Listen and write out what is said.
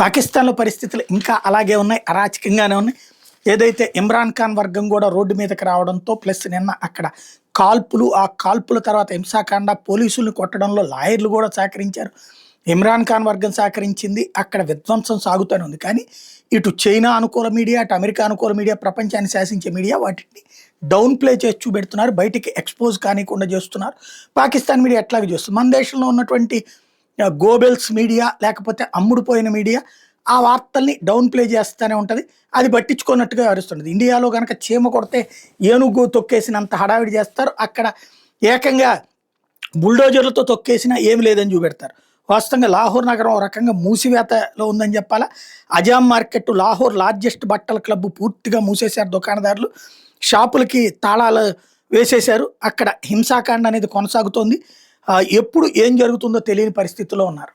పాకిస్తాన్‌లో పరిస్థితులు ఇంకా అలాగే ఉన్నాయి. అరాచకంగానే ఉన్నాయి. ఏదైతే ఇమ్రాన్ ఖాన్ వర్గం గూడా రోడ్డు మీదకి రావడంతో ప్లస్ నిన్న అక్కడ కాల్పులు, ఆ కాల్పుల తర్వాత హింసాకాండ, పోలీసుల్ని కొట్టడంలో లాయర్లు గూడా సహకరించారు. ఇమ్రాన్ ఖాన్ వర్గం సహకరించింది. అక్కడ విధ్వంసం సాగుతూనే ఉంది. కానీ ఇటు చైనా అనుకూల మీడియా, అటు అమెరికా అనుకూల మీడియా, ప్రపంచాన్ని శాసించే మీడియా వాటిని డౌన్ ప్లే చేసి చూపెడుతున్నారు. బయటికి ఎక్స్‌పోజ్ కానీయకుండా చేస్తున్నారు. పాకిస్తాన్ మీడియా ఎట్లాగో చేస్తుంది. మన దేశంలో ఉన్నటువంటి గోబెల్స్ మీడియా లేకపోతే అమ్ముడుపోయిన మీడియా ఆ వార్తల్ని డౌన్ ప్లే చేస్తూనే ఉంటది. అది పట్టించుకోనట్టుగా వ్యవహరిస్తుంటది. ఇండియాలో గనక చీమ కొడితే ఏనుగు తొక్కేసినంత హడావిడి చేస్తారు. అక్కడ ఏకంగా బుల్డోజర్లతో తొక్కేసినా ఏమి లేదని చూపెడతారు. వాస్తవంగా లాహోర్ నగరం ఒక రకంగా మూసివేతలో ఉందని చెప్పాలా. అజామ్ మార్కెట్, లాహోర్ లార్జెస్ట్ బట్టల క్లబ్ పూర్తిగా మూసేశారు దుకాణదారులు. షాపులకి తాళాలు వేసేశారు. అక్కడ హింసాకాండ అనేది కొనసాగుతోంది. ఎప్పుడు ఏం జరుగుతుందో తెలియని పరిస్థితిలో ఉన్నారు.